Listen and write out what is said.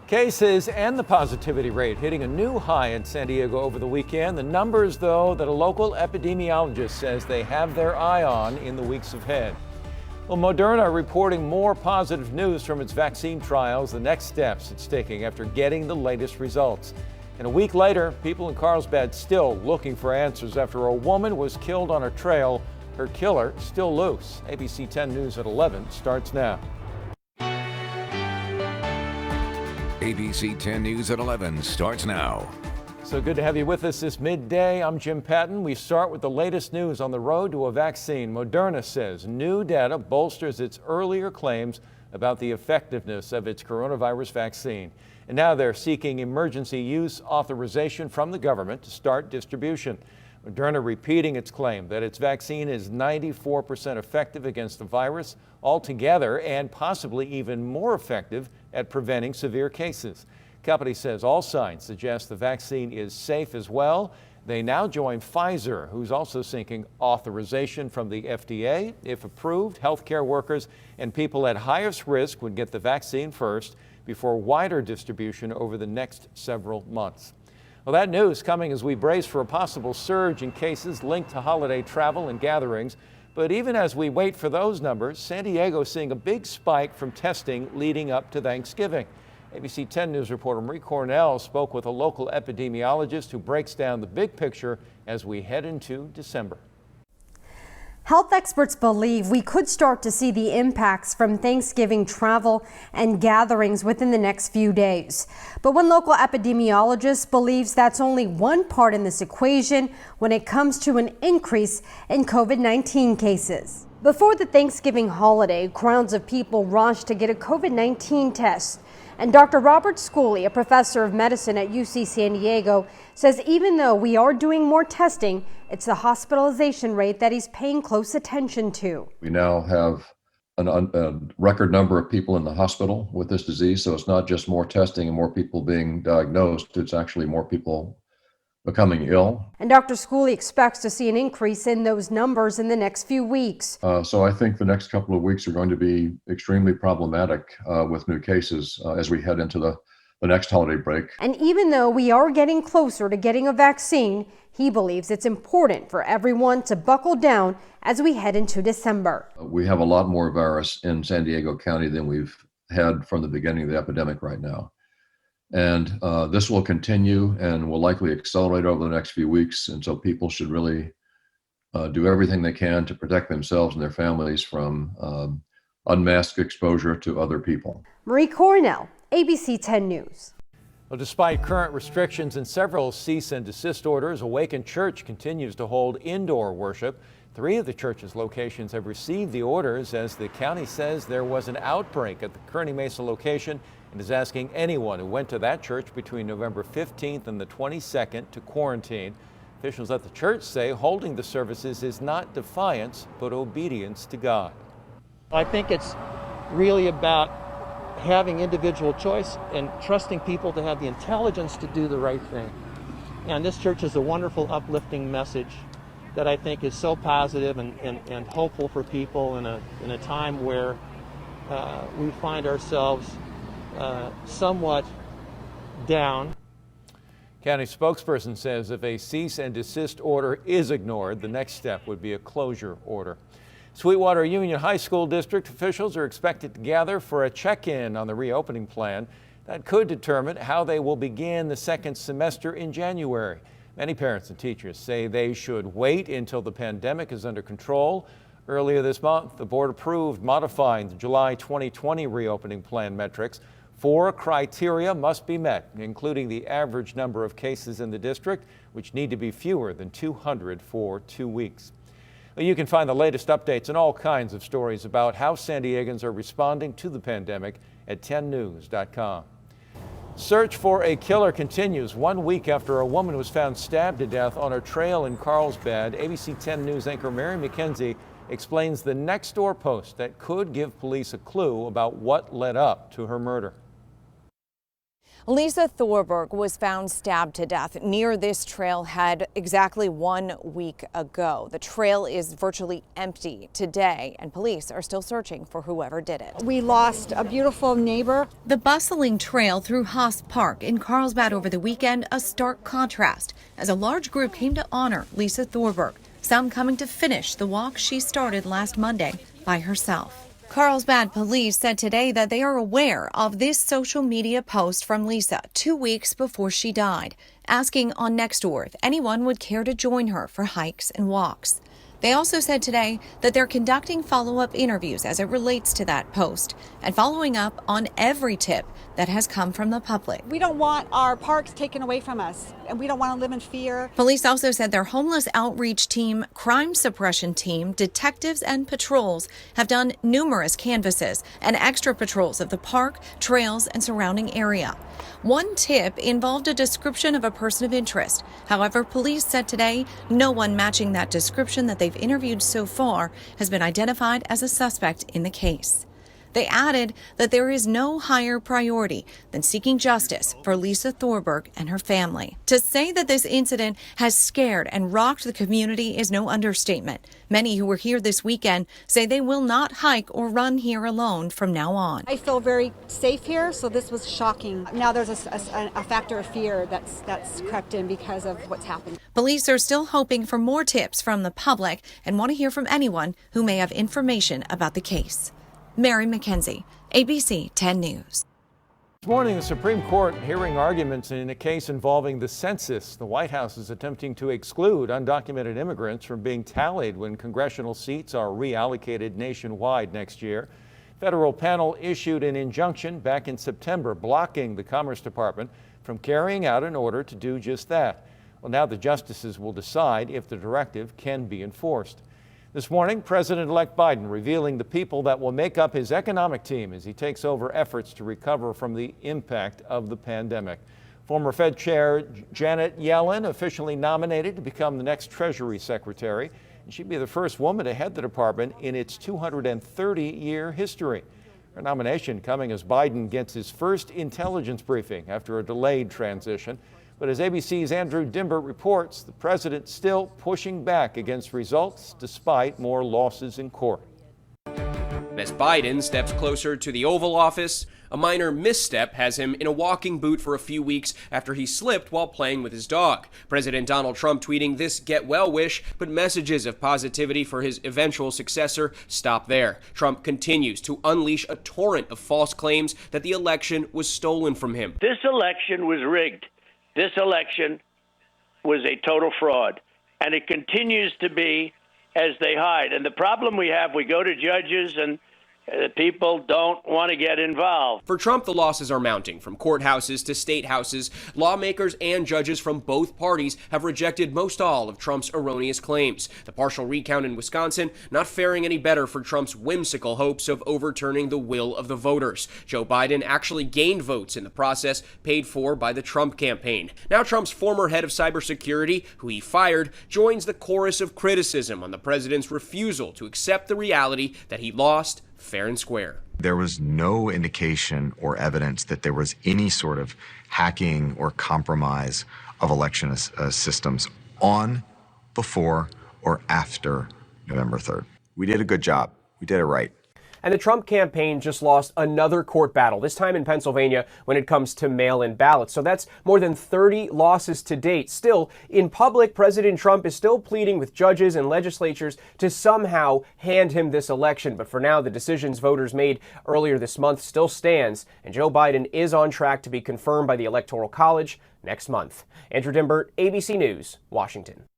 Cases and the positivity rate hitting a new high in San Diego over the weekend. The numbers, though, that a local epidemiologist says they have their eye on in the weeks ahead. Well, Moderna reporting more positive news from its vaccine trials, the next steps it's taking after getting the latest results. And a week later, people in Carlsbad still looking for answers after a woman was killed on a trail. Her killer still loose. ABC 10 News at 11 starts now. ABC 10 News at 11 starts now. So good to have you with us this midday. I'm Jim Patton. We start with the latest news on the road to a vaccine. Moderna says new data bolsters its earlier claims about the effectiveness of its coronavirus vaccine. And now they're seeking emergency use authorization from the government to start distribution. Moderna repeating its claim that its vaccine is 94% effective against the virus altogether and possibly even more effective at preventing severe cases. The company says all signs suggest the vaccine is safe as well. They now join Pfizer, who's also seeking authorization from the FDA. If approved, healthcare workers and people at highest risk would get the vaccine first before wider distribution over the next several months. Well, that news coming as we brace for a possible surge in cases linked to holiday travel and gatherings. But even as we wait for those numbers, San Diego is seeing a big spike from testing leading up to Thanksgiving. ABC 10 News reporter Marie Cornell spoke with a local epidemiologist who breaks down the big picture as we head into December. Health experts believe we could start to see the impacts from Thanksgiving travel and gatherings within the next few days. But one local epidemiologist believes that's only one part in this equation when it comes to an increase in COVID-19 cases. Before the Thanksgiving holiday, crowds of people rushed to get a COVID-19 test. And Dr. Robert Schooley, a professor of medicine at UC San Diego, says even though we are doing more testing, it's the hospitalization rate that he's paying close attention to. We now have a record number of people in the hospital with this disease, so it's not just more testing and more people being diagnosed, it's actually more people becoming ill. And Dr. Schooley expects to see an increase in those numbers in the next few weeks. So I think the next couple of weeks are going to be extremely problematic with new cases as we head into the next holiday break. And even though we are getting closer to getting a vaccine, he believes it's important for everyone to buckle down as we head into December. We have a lot more virus in San Diego County than we've had from the beginning of the epidemic right now. And this will continue and will likely accelerate over the next few weeks. And so people should really do everything they can to protect themselves and their families from unmasked exposure to other people. Marie Cornell, ABC 10 News. Well, despite current restrictions and several cease and desist orders, Awaken Church continues to hold indoor worship. 3 of the church's locations have received the orders as the county says there was an outbreak at the Kearny Mesa location and is asking anyone who went to that church between November 15th and the 22nd to quarantine. Officials at the church say holding the services is not defiance, but obedience to God. I think it's really about having individual choice and trusting people to have the intelligence to do the right thing. And this church is a wonderful, uplifting message that I think is so positive and hopeful for people in a time where we find ourselves somewhat down. County spokesperson says if a cease and desist order is ignored, the next step would be a closure order. Sweetwater Union High School District officials are expected to gather for a check-in on the reopening plan that could determine how they will begin the second semester in January. Many parents and teachers say they should wait until the pandemic is under control. Earlier this month, the board approved modifying the July 2020 reopening plan metrics. 4 criteria must be met, including the average number of cases in the district, which need to be fewer than 200 for 2 weeks. You can find the latest updates and all kinds of stories about how San Diegans are responding to the pandemic at 10news.com. Search for a killer continues 1 week after a woman was found stabbed to death on a trail in Carlsbad. ABC 10 News anchor Mary McKenzie explains the Nextdoor post that could give police a clue about what led up to her murder. Lisa Thorberg was found stabbed to death near this trailhead exactly 1 week ago. The trail is virtually empty today, and police are still searching for whoever did it. We lost a beautiful neighbor. The bustling trail through Haas Park in Carlsbad over the weekend, a stark contrast as a large group came to honor Lisa Thorberg, some coming to finish the walk she started last Monday by herself. Carlsbad police said today that they are aware of this social media post from Lisa 2 weeks before she died, asking on Nextdoor if anyone would care to join her for hikes and walks. They also said today that they're conducting follow-up interviews as it relates to that post and following up on every tip that has come from the public. We don't want our parks taken away from us, and we don't want to live in fear. Police also said their homeless outreach team, crime suppression team, detectives, and patrols have done numerous canvasses and extra patrols of the park, trails, and surrounding area. One tip involved a description of a person of interest. However, police said today no one matching that description that they've interviewed so far has been identified as a suspect in the case. They added that there is no higher priority than seeking justice for Lisa Thorberg and her family. To say that this incident has scared and rocked the community is no understatement. Many who were here this weekend say they will not hike or run here alone from now on. I feel very safe here, so this was shocking. Now there's a factor of fear that's crept in because of what's happened. Police are still hoping for more tips from the public and want to hear from anyone who may have information about the case. Mary McKenzie, ABC 10 News. This morning, the Supreme Court hearing arguments in a case involving the census. The White House is attempting to exclude undocumented immigrants from being tallied when congressional seats are reallocated nationwide next year. Federal panel issued an injunction back in September blocking the Commerce Department from carrying out an order to do just that. Well, now the justices will decide if the directive can be enforced. This morning, President-elect Biden revealing the people that will make up his economic team as he takes over efforts to recover from the impact of the pandemic. Former Fed Chair Janet Yellen officially nominated to become the next Treasury Secretary, and she'd be the first woman to head the department in its 230-year history. Her nomination coming as Biden gets his first intelligence briefing after a delayed transition. But as ABC's Andrew Dimber reports, the president still pushing back against results despite more losses in court. As Biden steps closer to the Oval Office, a minor misstep has him in a walking boot for a few weeks after he slipped while playing with his dog. President Donald Trump tweeting this get well wish, but messages of positivity for his eventual successor stop there. Trump continues to unleash a torrent of false claims that the election was stolen from him. This election was rigged. This election was a total fraud, and it continues to be as they hide. And the problem we have, we go to judges and people don't want to get involved. For Trump, the losses are mounting. From courthouses to state houses, lawmakers and judges from both parties have rejected most all of Trump's erroneous claims. The partial recount in Wisconsin not faring any better for Trump's whimsical hopes of overturning the will of the voters. Joe Biden actually gained votes in the process paid for by the Trump campaign. Now Trump's former head of cybersecurity, who he fired, joins the chorus of criticism on the president's refusal to accept the reality that he lost fair and square. There was no indication or evidence that there was any sort of hacking or compromise of election systems on, before, or after November 3rd. We did a good job. We did it right. And the Trump campaign just lost another court battle, this time in Pennsylvania when it comes to mail-in ballots. So that's more than 30 losses to date. Still, in public, President Trump is still pleading with judges and legislatures to somehow hand him this election. But for now, the decisions voters made earlier this month still stands, and Joe Biden is on track to be confirmed by the Electoral College next month. Andrew Dimbert, ABC News, Washington.